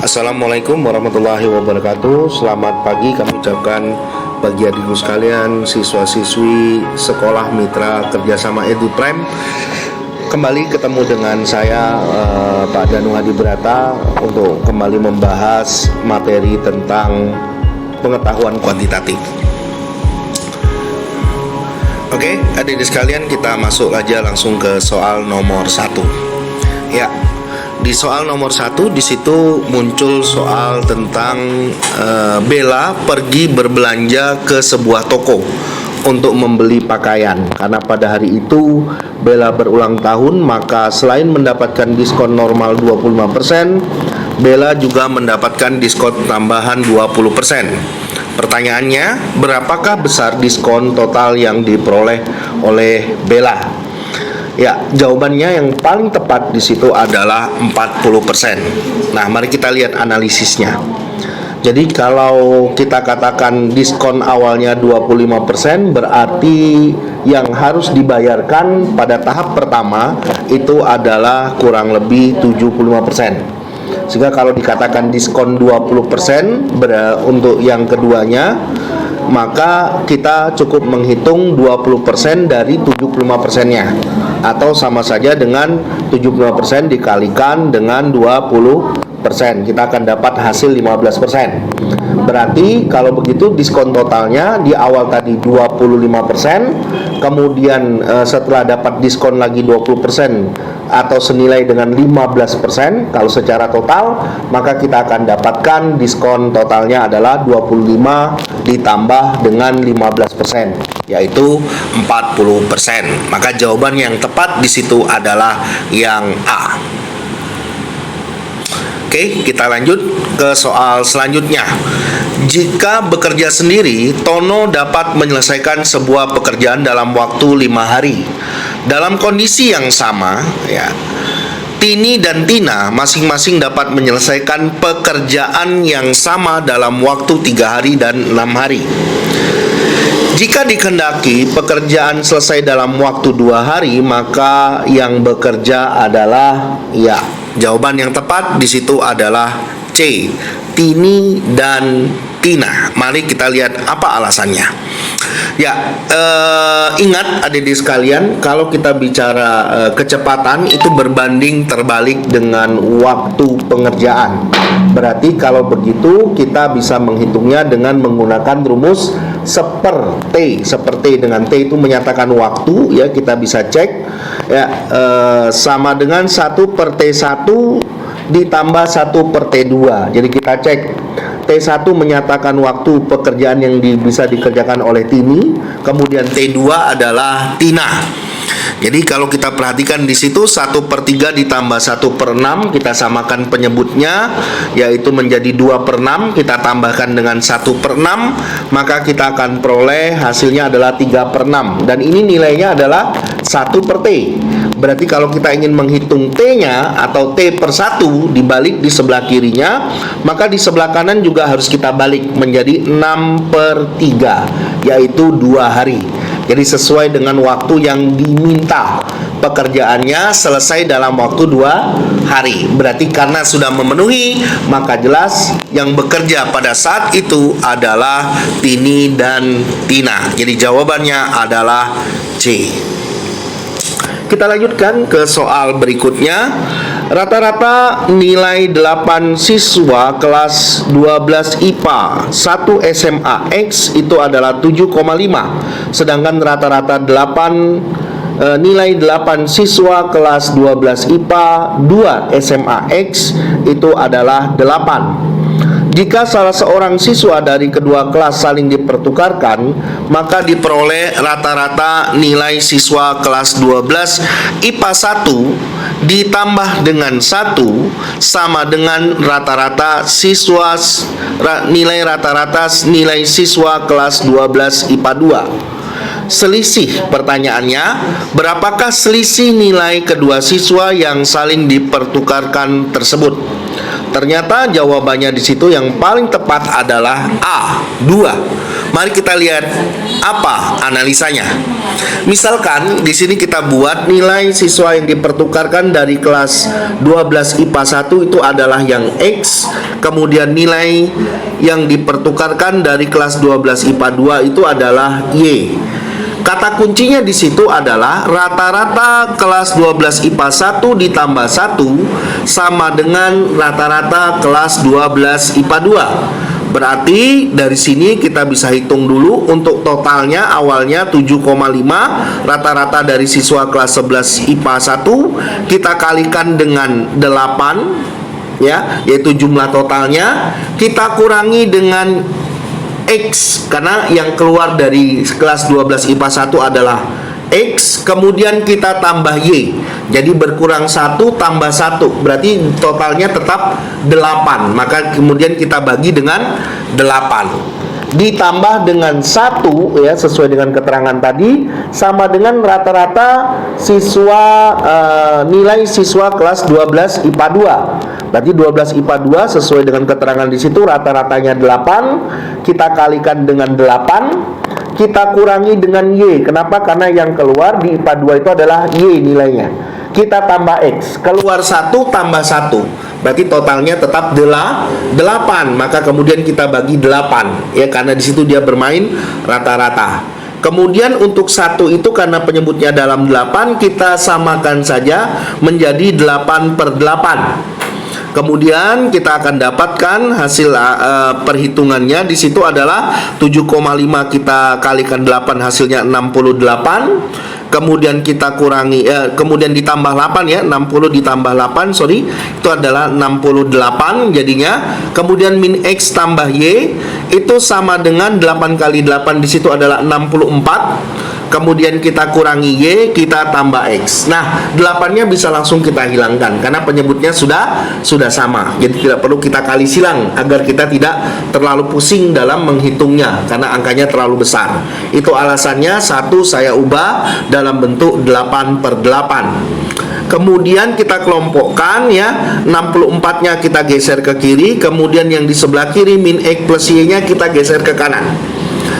Assalamualaikum warahmatullahi wabarakatuh. Selamat pagi kami ucapkan bagi adikku sekalian, siswa-siswi Sekolah Mitra Kerjasama EduPrime. Kembali ketemu dengan saya, Pak Danu Hadi Brata, untuk kembali membahas materi tentang pengetahuan kuantitatif. Oke, adik-adik sekalian, kita masuk aja langsung ke soal nomor 1. Ya, di soal nomor 1 di situ muncul soal tentang Bella pergi berbelanja ke sebuah toko untuk membeli pakaian. Karena pada hari itu Bella berulang tahun, maka selain mendapatkan diskon normal 25%, Bella juga mendapatkan diskon tambahan 20%. Pertanyaannya, berapakah besar diskon total yang diperoleh oleh Bella? Ya, jawabannya yang paling tepat di situ adalah 40%. Nah, mari kita lihat analisisnya. Jadi kalau kita katakan diskon awalnya 25%, berarti yang harus dibayarkan pada tahap pertama itu adalah kurang lebih 75%. Sehingga kalau dikatakan diskon 20% untuk yang keduanya, maka kita cukup menghitung 20% dari 75%-nya, atau sama saja dengan 75% dikalikan dengan 20%, kita akan dapat hasil 15%. Berarti kalau begitu diskon totalnya di awal tadi 25%, kemudian setelah dapat diskon lagi 20% atau senilai dengan 15%, kalau secara total, maka kita akan dapatkan diskon totalnya adalah 25 ditambah dengan 15%, yaitu 40%. Maka jawaban yang tepat di situ adalah yang A. Oke, kita lanjut ke soal selanjutnya. Jika bekerja sendiri, Tono dapat menyelesaikan sebuah pekerjaan dalam waktu 5 hari. Dalam kondisi yang sama, ya, Tini dan Tina masing-masing dapat menyelesaikan pekerjaan yang sama dalam waktu 3 hari dan 6 hari. Jika dikehendaki pekerjaan selesai dalam waktu 2 hari, maka yang bekerja adalah, ya, jawaban yang tepat di situ adalah C, Tini dan Tina. Mari kita lihat apa alasannya. Ya, ingat adik-adik sekalian, kalau kita bicara kecepatan itu berbanding terbalik dengan waktu pengerjaan. Berarti kalau begitu kita bisa menghitungnya dengan menggunakan rumus seperti dengan T itu menyatakan waktu, ya, kita bisa cek, ya, sama dengan 1/T1 ditambah 1/T2. Jadi kita cek, T1 menyatakan waktu pekerjaan yang bisa dikerjakan oleh Tini, kemudian T2 adalah Tina. Jadi kalau kita perhatikan di situ 1/3 ditambah 1/6, kita samakan penyebutnya, yaitu menjadi 2/6, kita tambahkan dengan 1/6, maka kita akan peroleh hasilnya adalah 3/6, dan ini nilainya adalah 1/T. Berarti kalau kita ingin menghitung T-nya atau T/1 dibalik di sebelah kirinya, maka di sebelah kanan juga harus kita balik menjadi 6/3, yaitu 2 hari. Jadi sesuai dengan waktu yang diminta, pekerjaannya selesai dalam waktu 2 hari. Berarti karena sudah memenuhi, maka jelas yang bekerja pada saat itu adalah Tini dan Tina. Jadi jawabannya adalah C. Kita lanjutkan ke soal berikutnya. Rata-rata nilai 8 siswa kelas 12 IPA 1 SMA X itu adalah 7,5. Sedangkan rata-rata nilai 8 siswa kelas 12 IPA 2 SMA X itu adalah 8. Jika salah seorang siswa dari kedua kelas saling dipertukarkan, maka diperoleh rata-rata nilai siswa kelas 12 IPA 1 ditambah dengan 1 sama dengan nilai rata-rata nilai siswa kelas 12 IPA 2. Selisih, pertanyaannya, berapakah selisih nilai kedua siswa yang saling dipertukarkan tersebut? Ternyata jawabannya di situ yang paling tepat adalah A, 2. Mari kita lihat apa analisanya. Misalkan di sini kita buat nilai siswa yang dipertukarkan dari kelas 12 IPA 1 itu adalah yang X, kemudian nilai yang dipertukarkan dari kelas 12 IPA 2 itu adalah Y. Kata kuncinya di situ adalah rata-rata kelas 12 IPA 1 ditambah 1 sama dengan rata-rata kelas 12 IPA 2. Berarti dari sini kita bisa hitung dulu untuk totalnya awalnya 7,5 rata-rata dari siswa kelas 11 IPA 1 kita kalikan dengan 8 ya, yaitu jumlah totalnya, kita kurangi dengan X karena yang keluar dari kelas 12 IPA 1 adalah X, kemudian kita tambah Y. Jadi berkurang 1 tambah 1, berarti totalnya tetap 8. Maka kemudian kita bagi dengan 8 ditambah dengan 1 ya, sesuai dengan keterangan tadi, sama dengan rata-rata siswa nilai siswa kelas 12 IPA 2. Berarti 12 IPA 2 sesuai dengan keterangan di situ rata-ratanya 8, kita kalikan dengan 8, kita kurangi dengan Y. Kenapa? Karena yang keluar di IPA 2 itu adalah Y nilainya. Kita tambah X, keluar 1 tambah 1, berarti totalnya tetap 8. Maka kemudian kita bagi 8 ya, karena di situ dia bermain rata-rata. Kemudian untuk 1 itu karena penyebutnya dalam 8, kita samakan saja menjadi 8/8. Kemudian kita akan dapatkan hasil perhitungannya di situ adalah 7,5 kita kalikan 8 hasilnya 68. Kemudian kita kurangi kemudian ditambah 8 ya, 60 ditambah 8 itu adalah 68 jadinya. Kemudian min X tambah Y itu sama dengan 8 kali 8 di situ adalah 64. Kemudian kita kurangi Y, kita tambah X. Nah, 8-nya bisa langsung kita hilangkan karena penyebutnya sudah sama. Jadi tidak perlu kita kali silang agar kita tidak terlalu pusing dalam menghitungnya karena angkanya terlalu besar. Itu alasannya 1 saya ubah dalam bentuk 8/8. Kemudian kita kelompokkan ya, 64-nya kita geser ke kiri, kemudian yang di sebelah kiri min X plus Y-nya kita geser ke kanan.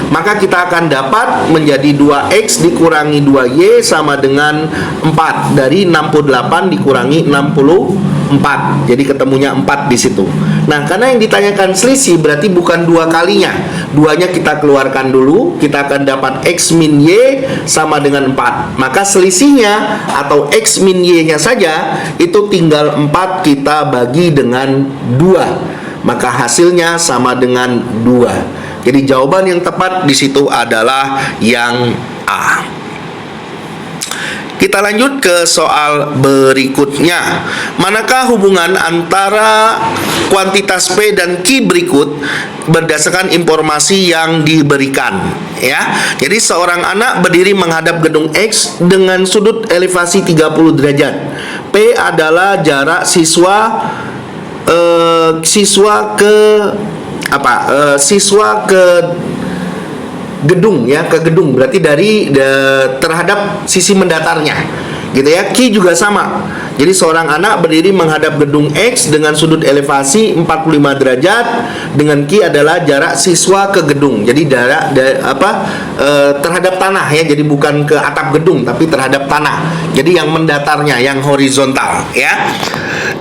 Maka kita akan dapat menjadi 2X dikurangi 2Y sama dengan 4. Dari 68 dikurangi 64. Jadi ketemunya 4 di situ. Nah, karena yang ditanyakan selisih berarti bukan 2 kalinya. 2-nya kita keluarkan dulu, kita akan dapat X min Y sama dengan 4. Maka selisihnya atau X min Y-nya saja itu tinggal 4 kita bagi dengan 2. Maka hasilnya sama dengan 2. Jadi jawaban yang tepat di situ adalah yang A. Kita lanjut ke soal berikutnya. Manakah hubungan antara kuantitas P dan Q berikut berdasarkan informasi yang diberikan ya. Jadi seorang anak berdiri menghadap gedung X dengan sudut elevasi 30 derajat. P adalah jarak siswa ke gedung ya, ke gedung berarti terhadap sisi mendatarnya gitu ya. Q juga sama. Jadi seorang anak berdiri menghadap gedung X dengan sudut elevasi 45 derajat, dengan Q adalah jarak siswa ke gedung. Jadi terhadap tanah ya. Jadi bukan ke atap gedung tapi terhadap tanah. Jadi yang mendatarnya, yang horizontal ya.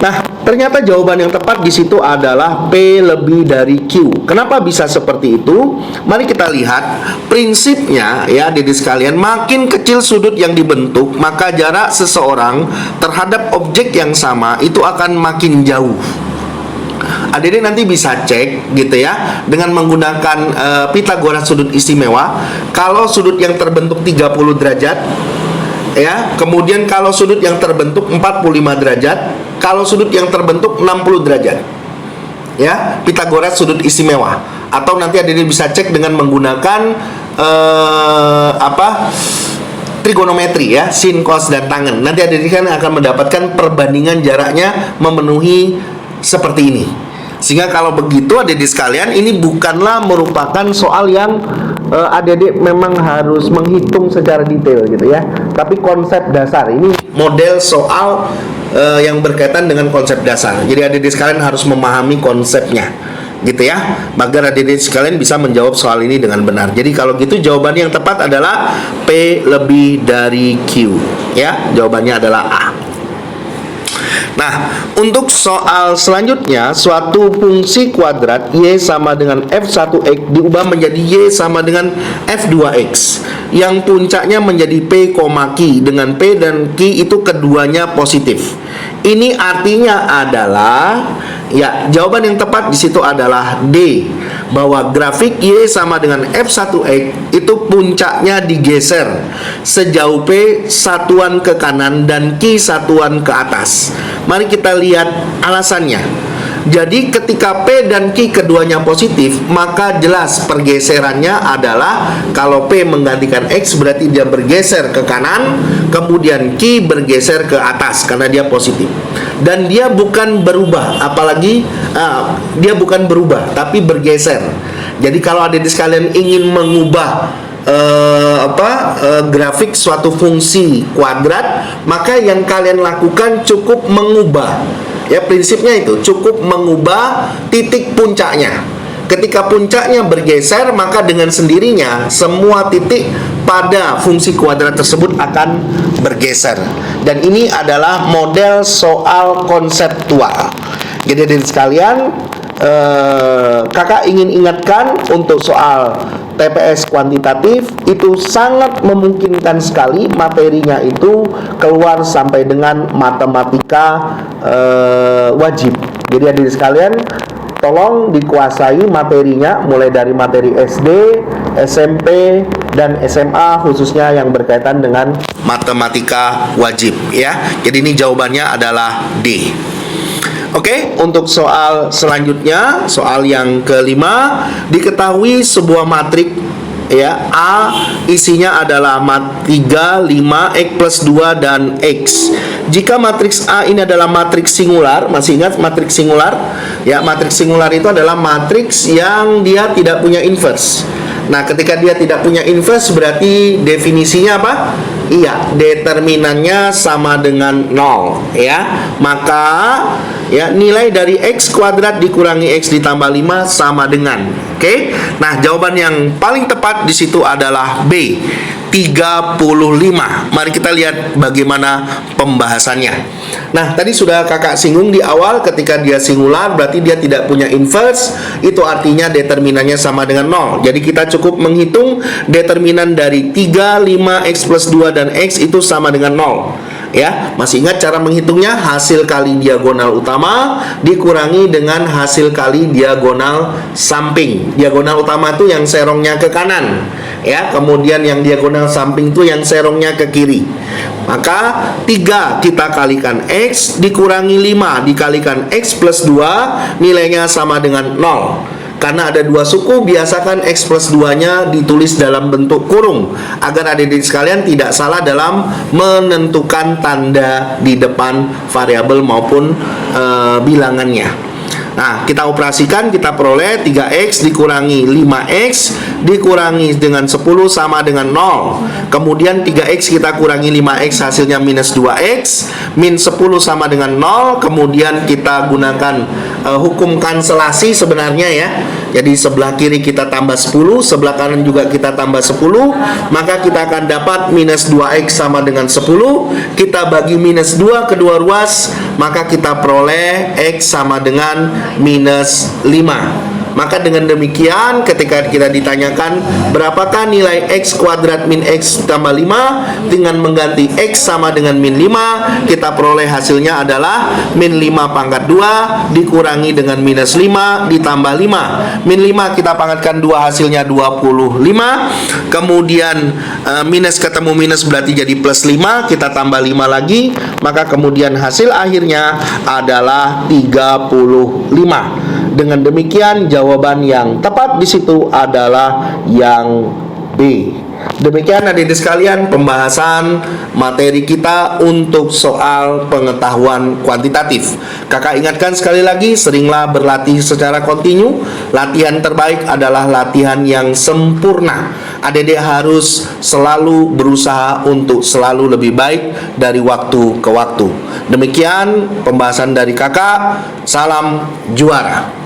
Nah, ternyata jawaban yang tepat di situ adalah P lebih dari Q. Kenapa bisa seperti itu? Mari kita lihat prinsipnya ya, adik-adik sekalian. Makin kecil sudut yang dibentuk, maka jarak seseorang terhadap objek yang sama itu akan makin jauh. Adik-adik nanti bisa cek gitu ya dengan menggunakan Pitagoras sudut istimewa. Kalau sudut yang terbentuk 30 derajat ya, kemudian kalau sudut yang terbentuk 45 derajat, kalau sudut yang terbentuk 60 derajat ya, Pitagoras sudut istimewa. Atau nanti adik-adik bisa cek dengan menggunakan trigonometri ya, sin, cos, dan tangen. Nanti adik-adik kan akan mendapatkan perbandingan jaraknya memenuhi seperti ini. Sehingga kalau begitu adik-adik sekalian, ini bukanlah merupakan soal yang adik-adik memang harus menghitung secara detail gitu ya, tapi konsep dasar. Ini model soal yang berkaitan dengan konsep dasar. Jadi adik-adik sekalian harus memahami konsepnya gitu ya, agar adik-adik sekalian bisa menjawab soal ini dengan benar. Jadi kalau gitu jawabannya yang tepat adalah P lebih dari Q ya, jawabannya adalah A. Nah, untuk soal selanjutnya, suatu fungsi kuadrat Y sama dengan F1X diubah menjadi Y sama dengan F2X yang puncaknya menjadi P, Q, dengan P dan Q itu keduanya positif. Ini artinya adalah, ya, jawaban yang tepat di situ adalah D, bahwa grafik Y sama dengan F1X itu puncaknya digeser sejauh P satuan ke kanan dan Q satuan ke atas. Mari kita lihat alasannya. Jadi ketika P dan Q keduanya positif, maka jelas pergeserannya adalah kalau P menggantikan X berarti dia bergeser ke kanan, kemudian Q bergeser ke atas karena dia positif. Dan dia bukan berubah, apalagi dia bukan berubah tapi bergeser. Jadi kalau adik sekalian ingin mengubah grafik suatu fungsi kuadrat, maka yang kalian lakukan cukup mengubah, ya, prinsipnya itu cukup mengubah titik puncaknya. Ketika puncaknya bergeser, maka dengan sendirinya semua titik pada fungsi kuadrat tersebut akan bergeser. Dan ini adalah model soal konseptual. Jadi adik sekalian, kakak ingin ingatkan untuk soal TPS kuantitatif itu sangat memungkinkan sekali materinya itu keluar sampai dengan matematika wajib. Jadi adik sekalian, tolong dikuasai materinya mulai dari materi SD, SMP, dan SMA khususnya yang berkaitan dengan matematika wajib ya. Jadi ini jawabannya adalah D. Oke, untuk soal selanjutnya, soal yang kelima, diketahui sebuah matrik ya A isinya adalah 3, 5, X plus 2 dan X. Jika matriks A ini adalah matriks singular, masih ingat matriks singular? Ya, matriks singular itu adalah matriks yang dia tidak punya inverse. Nah, ketika dia tidak punya inverse berarti definisinya apa? Iya, determinannya sama dengan 0 ya. Maka ya nilai dari X kuadrat dikurangi X ditambah 5 sama dengan. Oke. Nah, jawaban yang paling tepat di situ adalah B, 35. Mari kita lihat bagaimana pembahasannya. Nah, tadi sudah kakak singgung di awal, ketika dia singular berarti dia tidak punya inverse, itu artinya determinannya sama dengan 0. Jadi kita cukup menghitung determinan dari 3, 5, X plus 2 dan X itu sama dengan 0. Ya, masih ingat cara menghitungnya? Hasil kali diagonal utama dikurangi dengan hasil kali diagonal samping. Diagonal utama itu yang serongnya ke kanan, ya. Kemudian yang diagonal samping itu yang serongnya ke kiri. Maka 3 kita kalikan X dikurangi 5 dikalikan X plus 2, nilainya sama dengan 0. Karena ada dua suku, biasakan X plus 2-nya ditulis dalam bentuk kurung agar adik-adik sekalian tidak salah dalam menentukan tanda di depan variabel maupun bilangannya. Nah, kita operasikan, kita peroleh 3X dikurangi 5X dikurangi dengan 10 sama dengan 0. Kemudian 3X kita kurangi 5X hasilnya minus 2X. Min 10 sama dengan 0. Kemudian kita gunakan hukum kanselasi sebenarnya ya. Jadi sebelah kiri kita tambah 10, sebelah kanan juga kita tambah 10. Maka kita akan dapat minus 2X sama dengan 10. Kita bagi minus 2 kedua ruas, maka kita peroleh X sama dengan minus 5. Maka dengan demikian ketika kita ditanyakan berapakah nilai X kuadrat min X tambah 5, dengan mengganti X sama dengan min 5, kita peroleh hasilnya adalah min 5 pangkat 2 dikurangi dengan minus 5 ditambah 5. Min 5 kita pangkatkan 2 hasilnya 25. Kemudian minus ketemu minus berarti jadi plus 5, kita tambah 5 lagi, maka kemudian hasil akhirnya adalah 35. Dengan demikian jawaban yang tepat di situ adalah yang B. Demikian adik-adik sekalian pembahasan materi kita untuk soal pengetahuan kuantitatif. Kakak ingatkan sekali lagi, seringlah berlatih secara kontinu. Latihan terbaik adalah latihan yang sempurna. Adik-adik harus selalu berusaha untuk selalu lebih baik dari waktu ke waktu. Demikian pembahasan dari kakak. Salam juara.